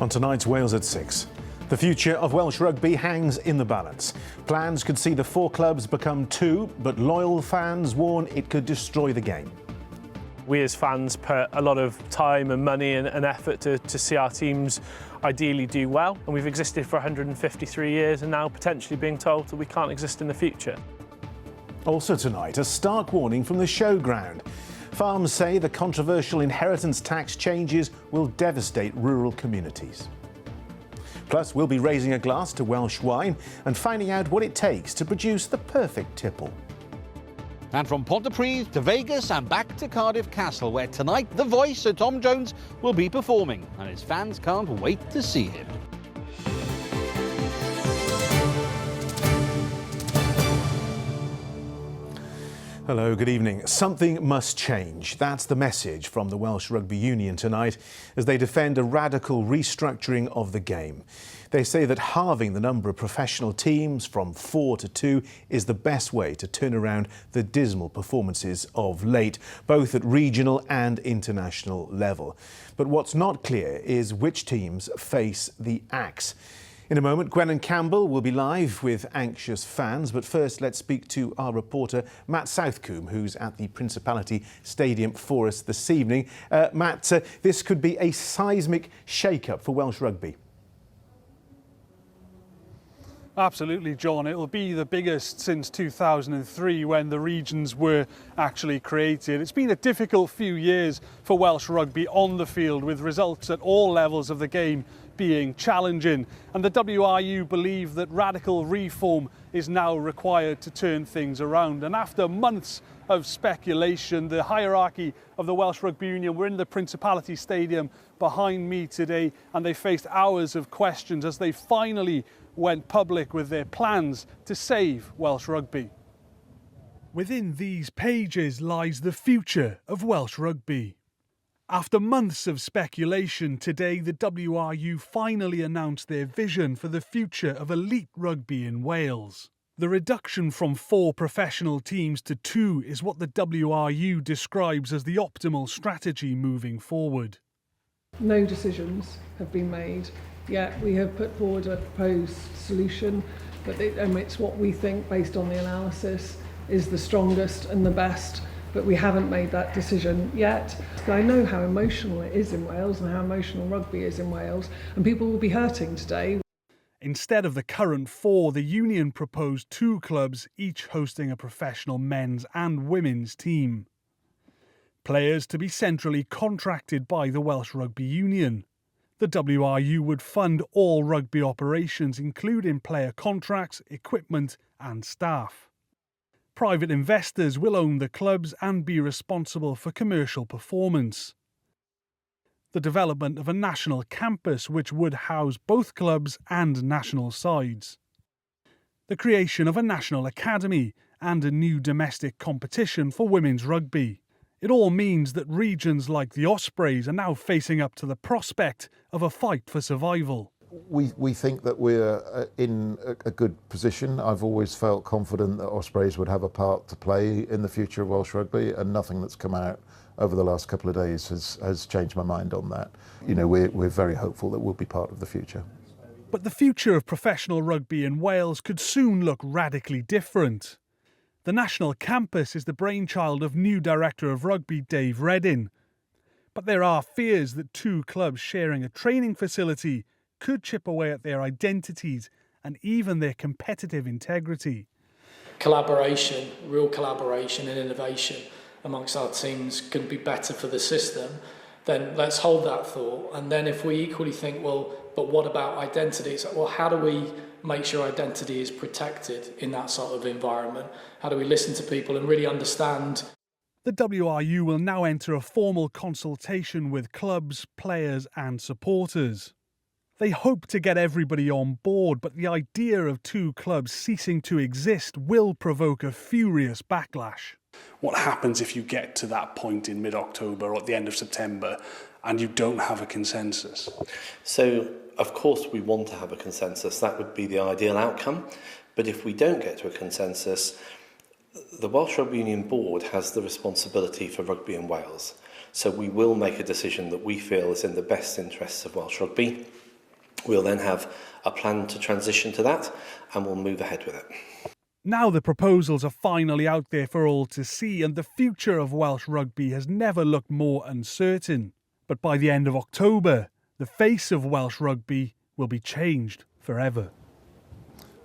On tonight's Wales at 6. The future of Welsh rugby hangs in the balance. Plans could see the 4 clubs become 2, but loyal fans warn it could destroy the game. We as fans put a lot of time and money and effort to see our teams ideally do well, and we've existed for 153 years and now potentially being told that we can't exist in the future. Also tonight, a stark warning from the showground. Farms say the controversial inheritance tax changes will devastate rural communities. Plus, we'll be raising a glass to Welsh wine and finding out what it takes to produce the perfect tipple. And from Pontypridd to Vegas and back to Cardiff Castle, where tonight the voice, Sir Tom Jones, will be performing, and his fans can't wait to see him. Hello, good evening. Something must change. That's the message from the Welsh Rugby Union tonight as they defend a radical restructuring of the game. They say that halving the number of professional teams from 4 to 2 is the best way to turn around the dismal performances of late, both at regional and international level. But what's not clear is which teams face the axe. In a moment, Gwennon Campbell will be live with anxious fans, but first let's speak to our reporter Matt Southcombe, who's at the Principality Stadium for us this evening. Matt, this could be a seismic shake-up for Welsh rugby. Absolutely, John. It will be the biggest since 2003 when the regions were actually created. It's been a difficult few years for Welsh rugby on the field, with results at all levels of the game being challenging. And the WRU believe that radical reform is now required to turn things around. And after months of speculation, the hierarchy of the Welsh Rugby Union were in the Principality Stadium behind me today, and they faced hours of questions as they finally went public with their plans to save Welsh rugby. Within these pages lies the future of Welsh rugby. After months of speculation, today the WRU finally announced their vision for the future of elite rugby in Wales. The reduction from 4 professional teams to 2 is what the WRU describes as the optimal strategy moving forward. No decisions have been made yet. We have put forward a proposed solution, but it's what we think, based on the analysis, is the strongest and the best. But we haven't made that decision yet. I know how emotional it is in Wales and how emotional rugby is in Wales, and people will be hurting today. Instead of the current 4, the union proposed 2 clubs, each hosting a professional men's and women's team. Players to be centrally contracted by the Welsh Rugby Union. The WRU would fund all rugby operations, including player contracts, equipment and staff. Private investors will own the clubs and be responsible for commercial performance. The development of a national campus which would house both clubs and national sides. The creation of a national academy and a new domestic competition for women's rugby. It all means that regions like the Ospreys are now facing up to the prospect of a fight for survival. We think that we're in a good position. I've always felt confident that Ospreys would have a part to play in the future of Welsh rugby, and nothing that's come out over the last couple of days has changed my mind on that. You know, we're very hopeful that we'll be part of the future. But the future of professional rugby in Wales could soon look radically different. The national campus is the brainchild of new Director of Rugby Dave Reddin. But there are fears that 2 clubs sharing a training facility could chip away at their identities and even their competitive integrity. Collaboration, real collaboration and innovation amongst our teams could be better for the system. Then let's hold that thought. And then if we equally think, well, but what about identity? It's like, well, how do we make sure identity is protected in that sort of environment? How do we listen to people and really understand? The WRU will now enter a formal consultation with clubs, players and supporters. They hope to get everybody on board, but the idea of 2 clubs ceasing to exist will provoke a furious backlash. What happens if you get to that point in mid-October or at the end of September and you don't have a consensus? So, of course, we want to have a consensus. That would be the ideal outcome. But if we don't get to a consensus, the Welsh Rugby Union Board has the responsibility for rugby in Wales. So we will make a decision that we feel is in the best interests of Welsh rugby. We'll then have a plan to transition to that, and we'll move ahead with it. Now the proposals are finally out there for all to see, and the future of Welsh rugby has never looked more uncertain. But by the end of October, the face of Welsh rugby will be changed forever.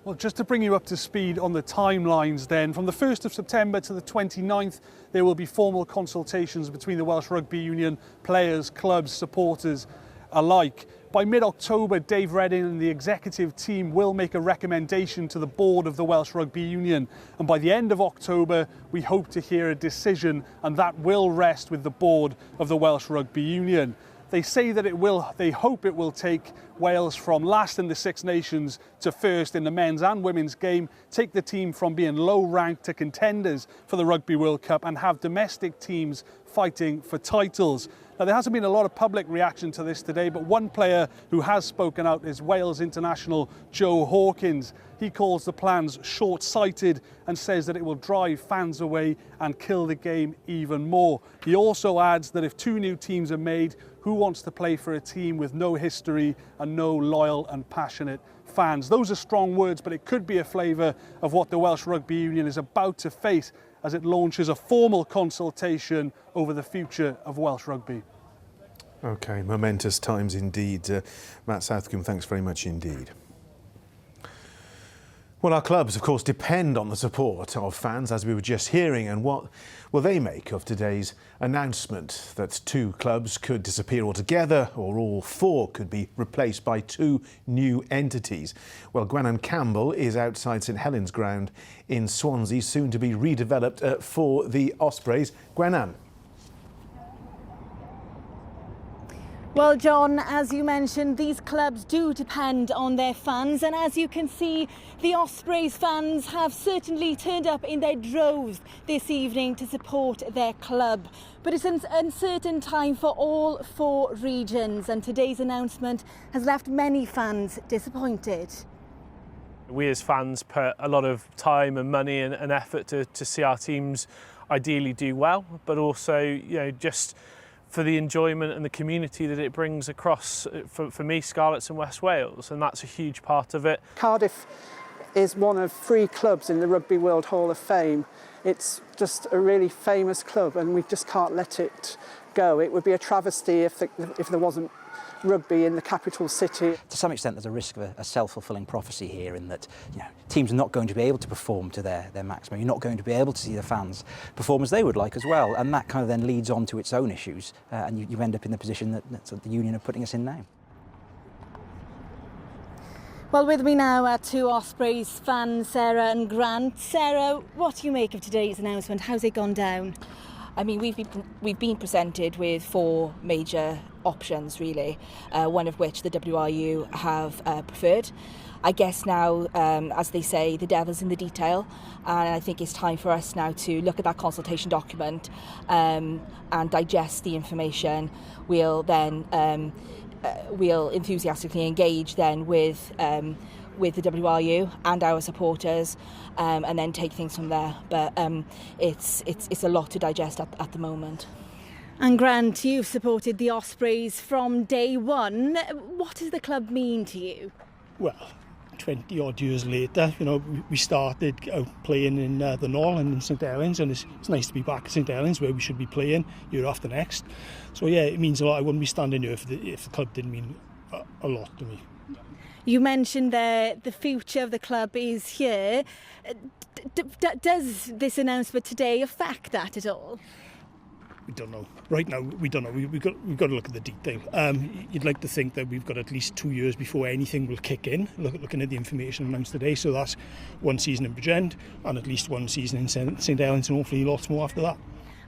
Well, just to bring you up to speed on the timelines then, from the 1st of September to the 29th, there will be formal consultations between the Welsh Rugby Union, players, clubs, supporters alike. By mid-October, Dave Redding and the executive team will make a recommendation to the board of the Welsh Rugby Union. And by the end of October, we hope to hear a decision, and that will rest with the board of the Welsh Rugby Union. They say that they hope it will take Wales from last in the Six Nations to first in the men's and women's game, take the team from being low ranked to contenders for the Rugby World Cup, and have domestic teams fighting for titles. Now, there hasn't been a lot of public reaction to this today, but one player who has spoken out is Wales international Joe Hawkins. He calls the plans short-sighted and says that it will drive fans away and kill the game even more. He also adds that if two new teams are made, who wants to play for a team with no history and no loyal and passionate fans? Those are strong words, but it could be a flavour of what the Welsh Rugby Union is about to face as it launches a formal consultation over the future of Welsh rugby. OK, momentous times indeed. Matt Southcombe, thanks very much indeed. Well, our clubs, of course, depend on the support of fans, as we were just hearing. And what will they make of today's announcement that two clubs could disappear altogether, or all four could be replaced by two new entities? Well, Gwenan Campbell is outside St Helens ground in Swansea, soon to be redeveloped for the Ospreys. Gwenan. Well, John, as you mentioned, these clubs do depend on their fans, and as you can see, the Ospreys fans have certainly turned up in their droves this evening to support their club. But it's an uncertain time for all four regions, and today's announcement has left many fans disappointed. We as fans put a lot of time and money and effort to see our teams ideally do well, but also, just for the enjoyment and the community that it brings across, for me, Scarlets and West Wales, and that's a huge part of it. Cardiff is one of 3 clubs in the Rugby World Hall of Fame. It's just a really famous club, and we just can't let it go. It would be a travesty if there wasn't rugby in the capital city. To some extent, there's a risk of a self-fulfilling prophecy here, in that teams are not going to be able to perform to their maximum. You're not going to be able to see the fans perform as they would like as well, and that kind of then leads on to its own issues, and you end up in the position that the union are putting us in now. Well, with me now are two Ospreys fans, Sarah and Grant. Sarah, what do you make of today's announcement? How's it gone down? I mean, we've been presented with 4 major options, really, one of which the WRU have preferred. I guess now, as they say, the devil's in the detail, and I think it's time for us now to look at that consultation document and digest the information. We'll then we'll enthusiastically engage then with the WRU and our supporters, and then take things from there. But it's a lot to digest at the moment. And Grant, you've supported the Ospreys from day one. What does the club mean to you? Well, 20 odd years later, we started playing in the Knoll and in St Helens, and it's nice to be back at St Helens, where we should be playing year after next. So yeah, it means a lot. I wouldn't be standing here if the club didn't mean a lot to me. You mentioned the future of the club is here. Does this announcement today affect that at all? We don't know. Right now, we don't know. We've got to look at the detail. You'd like to think that we've got at least 2 years before anything will kick in, looking at the information announced today. So that's 1 season in Bridgend and at least 1 season in St Helens, and hopefully lots more after that.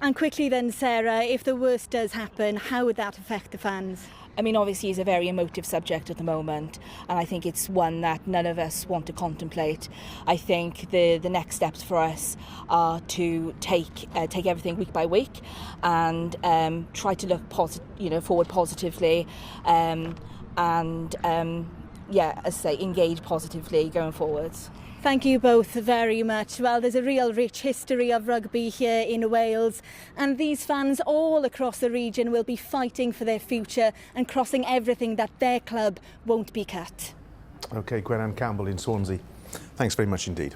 And quickly then, Sarah, if the worst does happen, how would that affect the fans? I mean, obviously it's a very emotive subject at the moment, and I think it's one that none of us want to contemplate. I think the next steps for us are to take everything week by week and try to look forward positively, and yeah, as I say, engage positively going forwards. Thank you both very much. Well, there's a real rich history of rugby here in Wales, and these fans all across the region will be fighting for their future and crossing everything that their club won't be cut. OK, Gwenanne Campbell in Swansea. Thanks very much indeed.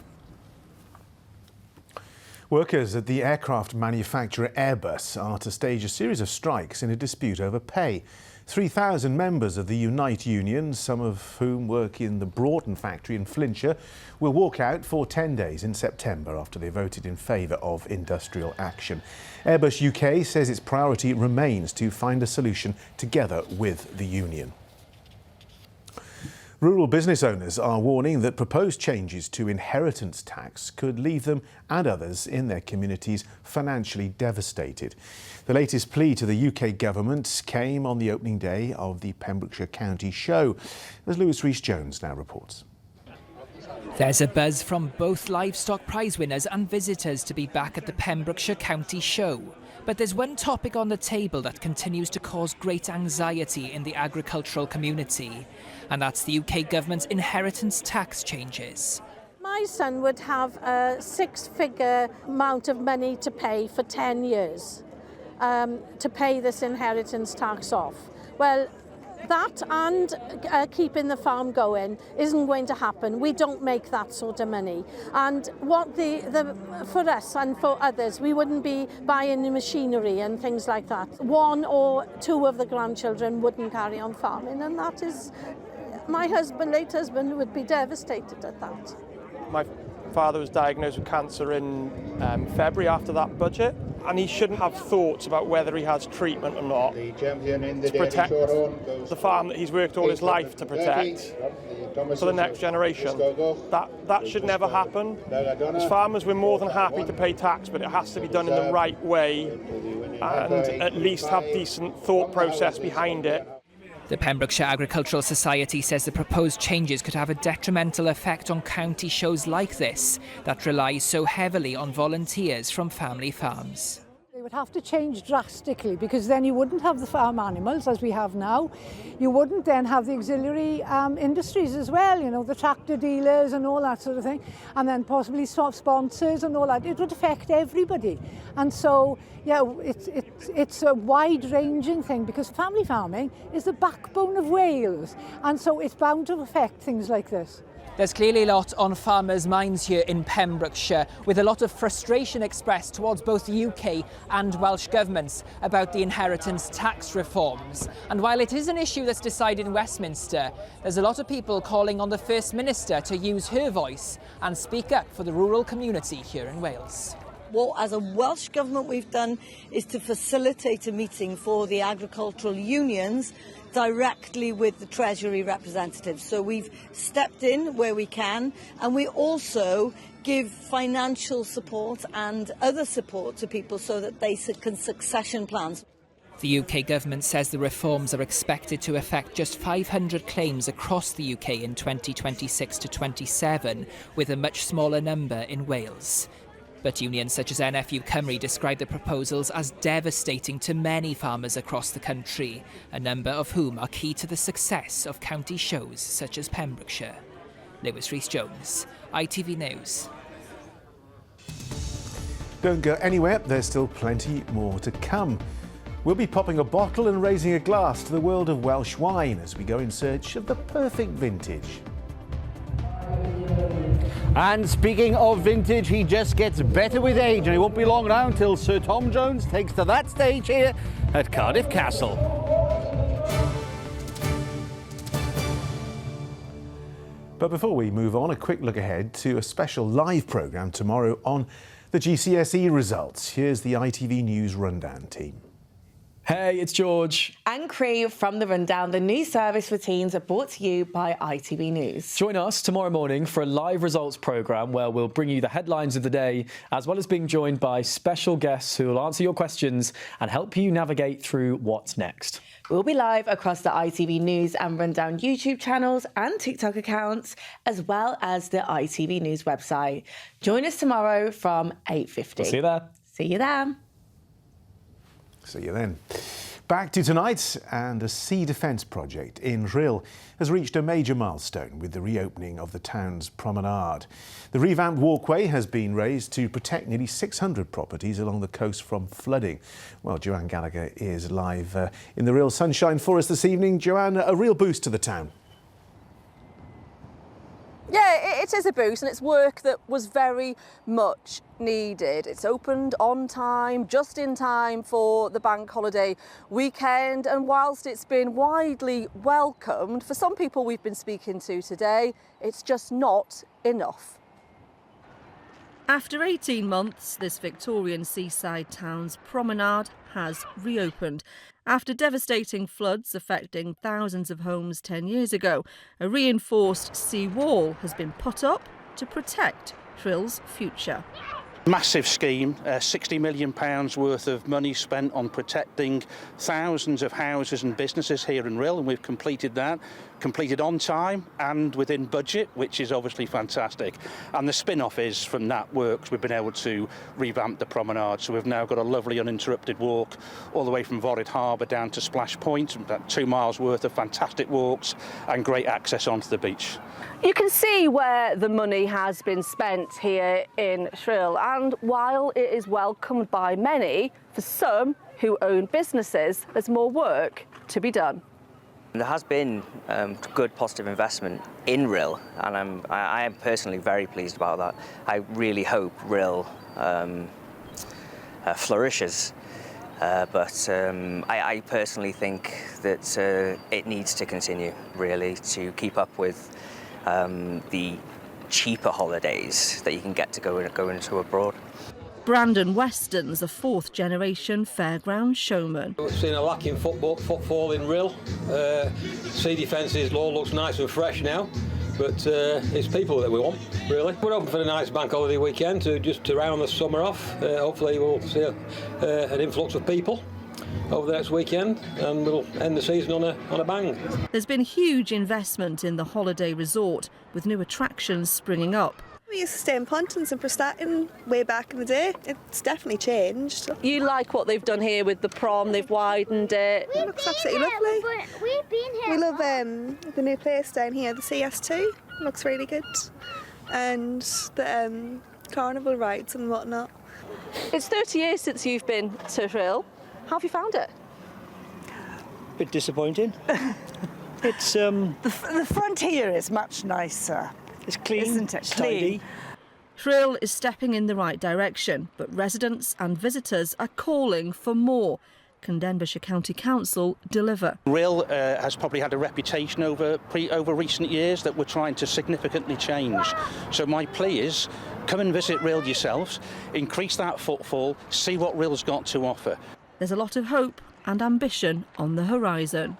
Workers at the aircraft manufacturer Airbus are to stage a series of strikes in a dispute over pay. 3,000 members of the Unite union, some of whom work in the Broughton factory in Flintshire, will walk out for 10 days in September after they voted in favour of industrial action. Airbus UK says its priority remains to find a solution together with the union. Rural business owners are warning that proposed changes to inheritance tax could leave them and others in their communities financially devastated. The latest plea to the UK government came on the opening day of the Pembrokeshire County Show, as Lewis Rhys-Jones now reports. There's a buzz from both livestock prize winners and visitors to be back at the Pembrokeshire County Show. But there's one topic on the table that continues to cause great anxiety in the agricultural community, and that's the UK government's inheritance tax changes. My son would have a six-figure amount of money to pay for 10 years to pay this inheritance tax off. Well, that and keeping the farm going isn't going to happen. We don't make that sort of money. And what for us and for others, we wouldn't be buying the machinery and things like that. One or two of the grandchildren wouldn't carry on farming, and that is, my husband, late husband, would be devastated at that. My father was diagnosed with cancer in February after that budget, and he shouldn't have thoughts about whether he has treatment or not to protect the farm that he's worked all his life to protect for the next generation. That should never happen. As farmers, we're more than happy to pay tax, but it has to be done in the right way and at least have decent thought process behind it. The Pembrokeshire Agricultural Society says the proposed changes could have a detrimental effect on county shows like this that rely so heavily on volunteers from family farms. They would have to change drastically, because then you wouldn't have the farm animals as we have now. You wouldn't then have the auxiliary industries as well, you know, the tractor dealers and all that sort of thing, and then possibly sponsors and all that. It would affect everybody. And so, yeah, it's a wide-ranging thing, because family farming is the backbone of Wales, and so it's bound to affect things like this. There's clearly a lot on farmers' minds here in Pembrokeshire, with a lot of frustration expressed towards both the UK and Welsh governments about the inheritance tax reforms. And while it is an issue that's decided in Westminster, there's a lot of people calling on the First Minister to use her voice and speak up for the rural community here in Wales. What, as a Welsh government, we've done is to facilitate a meeting for the agricultural unions directly with the Treasury representatives. So we've stepped in where we can, and we also give financial support and other support to people so that they can succession plans. The UK government says the reforms are expected to affect just 500 claims across the UK in 2026 to 27, with a much smaller number in Wales. But unions such as NFU Cymru describe the proposals as devastating to many farmers across the country, a number of whom are key to the success of county shows such as Pembrokeshire. Lewis Rhys-Jones, ITV News. Don't go anywhere, there's still plenty more to come. We'll be popping a bottle and raising a glass to the world of Welsh wine as we go in search of the perfect vintage. And speaking of vintage, he just gets better with age, and it won't be long now until Sir Tom Jones takes to that stage here at Cardiff Castle. But before we move on, a quick look ahead to a special live programme tomorrow on the GCSE results. Here's the ITV News Rundown team. Hey, it's George. And crew from The Rundown. The news service routines are brought to you by ITV News. Join us tomorrow morning for a live results programme where we'll bring you the headlines of the day, as well as being joined by special guests who will answer your questions and help you navigate through what's next. We'll be live across the ITV News and Rundown YouTube channels and TikTok accounts, as well as the ITV News website. Join us tomorrow from 8:50. We'll see you there. See you there. See you then. Back to tonight, and a sea defence project in Rhyl has reached a major milestone with the reopening of the town's promenade. The revamped walkway has been raised to protect nearly 600 properties along the coast from flooding. Well, Joanne Gallagher is live in the Rhyl sunshine for us this evening. Joanne, a real boost to the town. Yeah, it is a boost, and it's work that was very much needed. It's opened on time, just in time for the bank holiday weekend, and whilst it's been widely welcomed, for some people we've been speaking to today, it's just not enough. After 18 months, this Victorian seaside town's promenade has reopened. After devastating floods affecting thousands of homes 10 years ago, a reinforced sea wall has been put up to protect Rhyl's future. Massive scheme, £60 million worth of money spent on protecting thousands of houses and businesses here in Rhyl, and we've completed that. Completed on time and within budget, which is obviously fantastic. And the spin-off is from that works we've been able to revamp the promenade, so we've now got a lovely uninterrupted walk all the way from Vorrid Harbour down to Splash Point, about 2 miles worth of fantastic walks and great access onto the beach. You can see where the money has been spent here in Rhyl, and while it is welcomed by many, for some who own businesses, there's more work to be done. There has been good positive investment in Rhyl, and I am personally very pleased about that. I really hope Rhyl flourishes, but I personally think that it needs to continue, really, to keep up with the cheaper holidays that you can get to go into abroad. Brandon Weston's a fourth-generation fairground showman. We've seen a lack in footfall in Rhyl. Sea defences all looks nice and fresh now, but it's people that we want, really. We're open for the nice bank holiday weekend to round the summer off. Hopefully we'll see an influx of people over the next weekend, and we'll end the season on a bang. There's been huge investment in the holiday resort, with new attractions springing up. We used to stay in Pontons and Prestatyn way back in the day. It's definitely changed. You like what they've done here with the prom? They've widened it. It looks absolutely lovely. We've been here. We love the new place down here, the CS2. It looks really good. And the carnival rides and whatnot. It's 30 years since you've been to Rhyl. How have you found it? A bit disappointing. It's the front here is much nicer. It's clean, isn't it? Tidy. Rhyl is stepping in the right direction, but residents and visitors are calling for more. Can Denbighshire County Council deliver? Rhyl has probably had a reputation over recent years that we're trying to significantly change. So my plea is, come and visit Rhyl yourselves, increase that footfall, see what Rhyl's got to offer. There's a lot of hope and ambition on the horizon.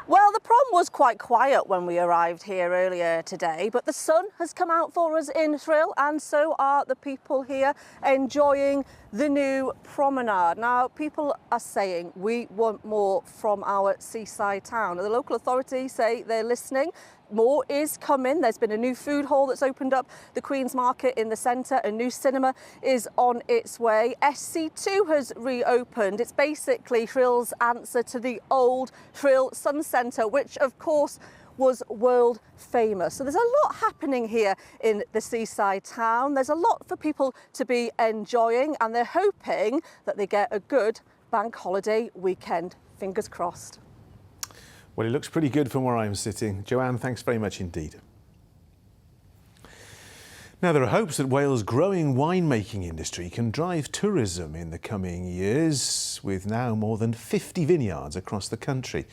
Well, the prom was quite quiet when we arrived here earlier today, but the sun has come out for us in Rhyl, and so are the people here enjoying the new promenade. Now, people are saying we want more from our seaside town. The local authorities say they're listening. More is coming. There's been a new food hall that's opened up the Queen's Market in the centre. A new cinema is on its way. SC2 has reopened. It's basically Rhyl's answer to the old Rhyl Sun Centre, which of course was world famous. So there's a lot happening here in the seaside town. There's a lot for people to be enjoying, and they're hoping that they get a good bank holiday weekend. Fingers crossed. Well, it looks pretty good from where I'm sitting. Joanne, thanks very much indeed. Now, there are hopes that Wales' growing winemaking industry can drive tourism in the coming years, with now more than 50 vineyards across the country.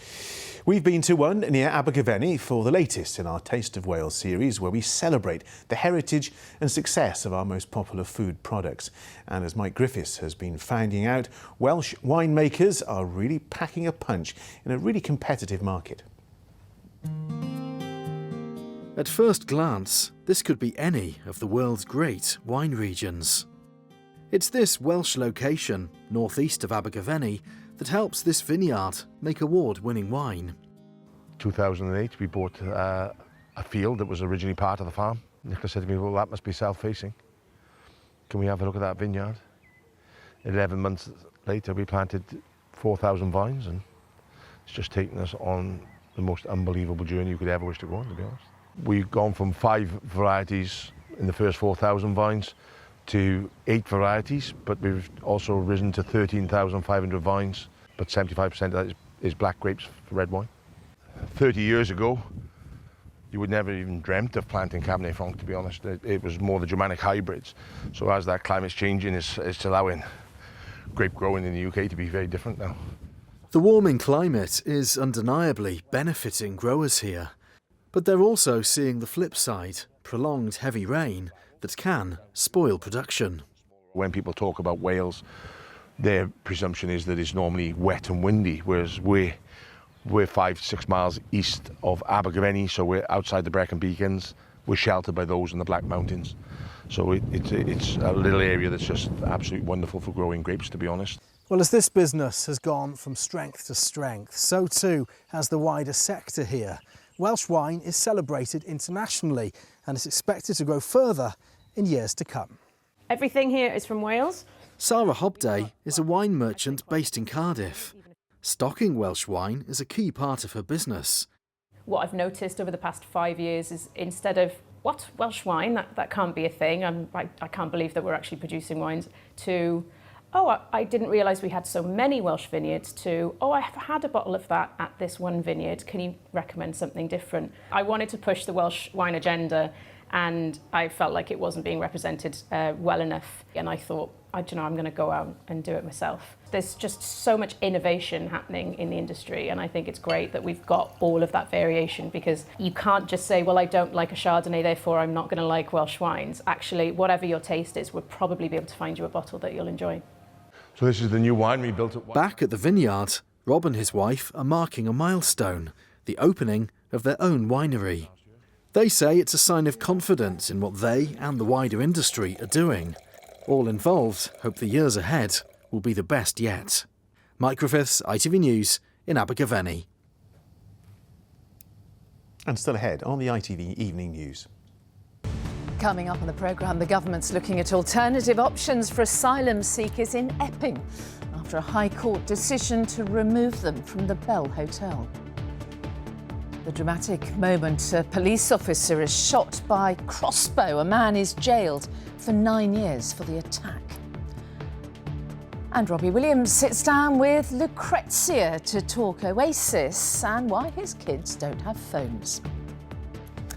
We've been to one near Abergavenny for the latest in our Taste of Wales series, where we celebrate the heritage and success of our most popular food products. And as Mike Griffiths has been finding out, Welsh winemakers are really packing a punch in a really competitive market. At first glance, this could be any of the world's great wine regions. It's this Welsh location, northeast of Abergavenny, that helps this vineyard make award-winning wine. 2008, we bought a field that was originally part of the farm. Nicola said to me, well, that must be south-facing. Can we have a look at that vineyard? 11 months later, we planted 4,000 vines, and it's just taken us on the most unbelievable journey you could ever wish to go on, to be honest. We've gone from 5 varieties in the first 4,000 vines to 8 varieties, but we've also risen to 13,500 vines, but 75% of that is black grapes for red wine. 30 years ago, you would never even dreamt of planting Cabernet Franc, to be honest. It was more the Germanic hybrids. So as that climate's changing, it's allowing grape growing in the UK to be very different now. The warming climate is undeniably benefiting growers here, but they're also seeing the flip side, prolonged heavy rain that can spoil production. When people talk about Wales, their presumption is that it's normally wet and windy, whereas we're 5-6 miles east of Abergavenny, so we're outside the Brecon Beacons. We're sheltered by those in the Black Mountains. So it's a little area that's just absolutely wonderful for growing grapes, to be honest. Well, as this business has gone from strength to strength, so too has the wider sector here. Welsh wine is celebrated internationally and is expected to grow further in years to come. Everything here is from Wales. Sarah Hobday is a wine merchant based in Cardiff. Stocking Welsh wine is a key part of her business. What I've noticed over the past 5 years is instead of, what, Welsh wine? That can't be a thing. I can't believe that we're actually producing wines, to, oh, I didn't realise we had so many Welsh vineyards, to, oh, I've had a bottle of that at this one vineyard. Can you recommend something different? I wanted to push the Welsh wine agenda, and I felt like it wasn't being represented well enough. And I thought, I'm going to go out and do it myself. There's just so much innovation happening in the industry, and I think it's great that we've got all of that variation, because you can't just say, well, I don't like a Chardonnay, therefore I'm not going to like Welsh wines. Actually, whatever your taste is, we'll probably be able to find you a bottle that you'll enjoy. So this is the new winery built at... Back at the vineyard, Rob and his wife are marking a milestone, the opening of their own winery. They say it's a sign of confidence in what they and the wider industry are doing. All involved hope the years ahead will be the best yet. Mike Griffiths, ITV News in Abergavenny. And still ahead on the ITV Evening News. Coming up on the programme, the government's looking at alternative options for asylum seekers in Epping after a High Court decision to remove them from the Bell Hotel. The dramatic moment, a police officer is shot by crossbow. A man is jailed for 9 years for the attack. And Robbie Williams sits down with Lucrezia to talk Oasis and why his kids don't have phones.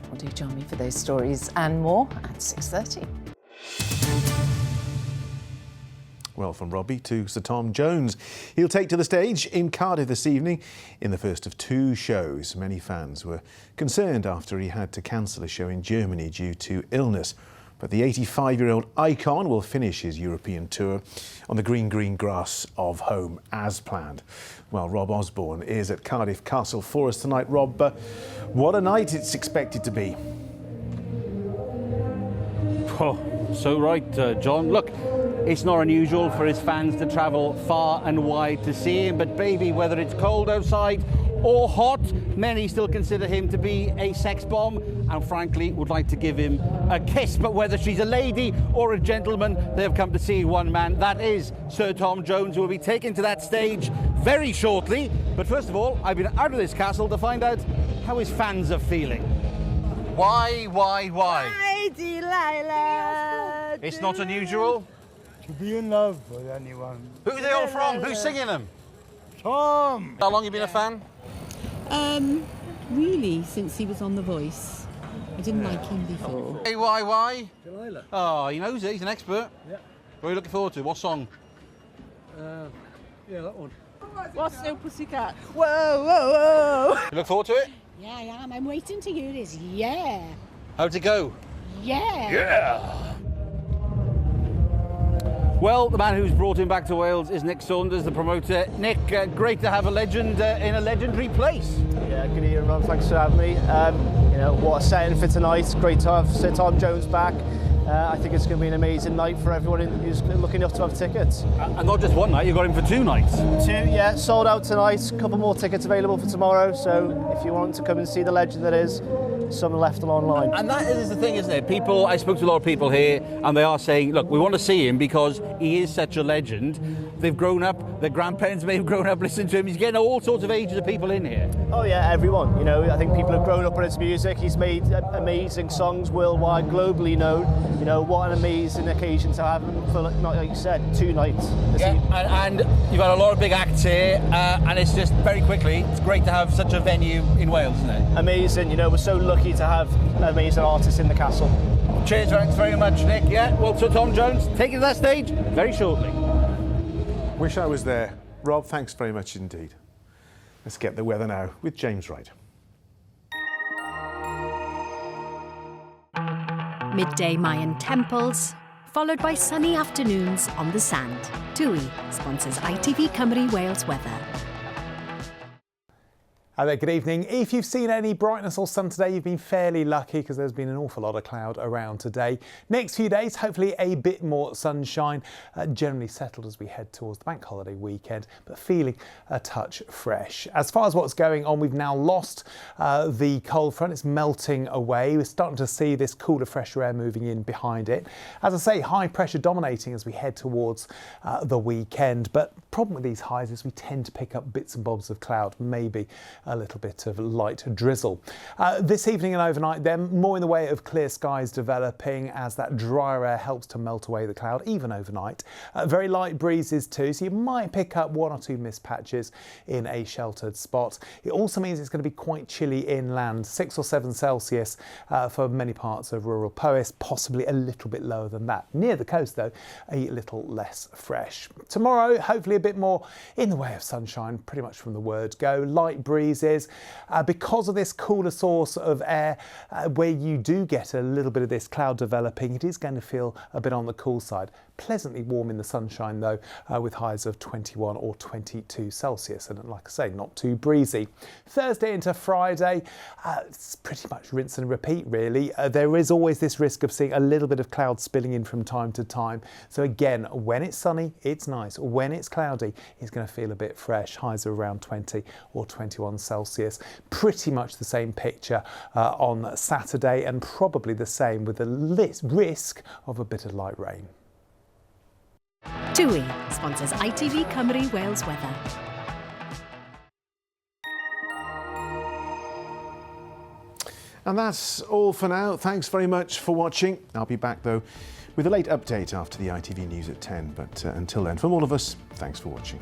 Well, do join me for those stories and more at 6:30. Well, from Robbie to Sir Tom Jones. He'll take to the stage in Cardiff this evening in the first of 2 shows. Many fans were concerned after he had to cancel a show in Germany due to illness. But the 85-year-old icon will finish his European tour on the green grass of home as planned. Well, Rob Osborne is at Cardiff Castle for us tonight. Rob, what a night it's expected to be. Oh, so right, John. Look, it's not unusual for his fans to travel far and wide to see him, but baby, whether it's cold outside or hot, many still consider him to be a sex bomb and frankly would like to give him a kiss. But whether she's a lady or a gentleman, they have come to see one man. That is Sir Tom Jones, who will be taken to that stage very shortly. But first of all, I've been out of this castle to find out how his fans are feeling. Why? Hi, Delilah. It's not unusual. To be in love with anyone. Who are they all from? Who's singing them? Tom. How long have you been a fan? Really, since he was on The Voice. I didn't like him before. Hey, why? Delilah. Oh, he knows it. He's an expert. Yeah. What are you looking forward to? What song? Yeah, that one. What's No Pussycat? Whoa, whoa, whoa. You look forward to it? Yeah, I am. I'm waiting to hear this. Yeah. How'd it go? Yeah. Yeah. Well, the man who's brought him back to Wales is Nick Saunders, the promoter. Nick, great to have a legend in a legendary place. Yeah, good evening, everyone. Thanks for having me. You know, what a setting for tonight. Great to have Sir Tom Jones back. I think it's going to be an amazing night for everyone who's looking up to have tickets. And not just one night, you got him for 2 nights. 2, yeah, sold out tonight. A couple more tickets available for tomorrow. So if you want to come and see the legend that is some left online. And that is the thing, isn't it? People, I spoke to a lot of people here, and they are saying, look, we want to see him because he is such a legend. They've grown up, their grandparents may have grown up listening to him. He's getting all sorts of ages of people in here. Oh yeah, everyone. You know, I think people have grown up on his music. He's made amazing songs worldwide, globally known. You know, what an amazing occasion to have him for, like you said, 2 nights. And you've got a lot of big acts here, and it's just very quickly, it's great to have such a venue in Wales, isn't it? Amazing. You know, we're so lucky to have amazing artists in the castle. Cheers, thanks very much, Nick. Yeah, well, so Tom Jones, taking to that stage very shortly. Wish I was there. Rob, thanks very much indeed. Let's get the weather now with James Wright. Midday Mayan temples, followed by sunny afternoons on the sand. TUI sponsors ITV Cymru Wales weather. Hi there, good evening. If you've seen any brightness or sun today, you've been fairly lucky because there's been an awful lot of cloud around today. Next few days, hopefully a bit more sunshine, generally settled as we head towards the bank holiday weekend, but feeling a touch fresh. As far as what's going on, we've now lost the cold front. It's melting away. We're starting to see this cooler, fresher air moving in behind it. As I say, high pressure dominating as we head towards the weekend, but problem with these highs is we tend to pick up bits and bobs of cloud, maybe a little bit of light drizzle. This evening and overnight then, more in the way of clear skies developing as that drier air helps to melt away the cloud, even overnight. Very light breezes too, so you might pick up 1 or 2 mist patches in a sheltered spot. It also means it's going to be quite chilly inland, 6 or 7 Celsius for many parts of rural Powys, possibly a little bit lower than that. Near the coast though, a little less fresh. Tomorrow, hopefully a bit more in the way of sunshine, pretty much from the word go. Light breezes. Because of this cooler source of air, where you do get a little bit of this cloud developing, it is going to feel a bit on the cool side. Pleasantly warm in the sunshine though, with highs of 21 or 22 Celsius, and like I say, not too breezy. Thursday into Friday, it's pretty much rinse and repeat really. There is always this risk of seeing a little bit of cloud spilling in from time to time. So again, when it's sunny, it's nice. When it's cloudy, it's going to feel a bit fresh. Highs are around 20 or 21 Celsius. Pretty much the same picture on Saturday, and probably the same with the risk of a bit of light rain. TUI sponsors ITV Cymru Wales weather. And that's all for now. Thanks very much for watching. I'll be back though with a late update after the ITV news at 10. But until then, from all of us, thanks for watching.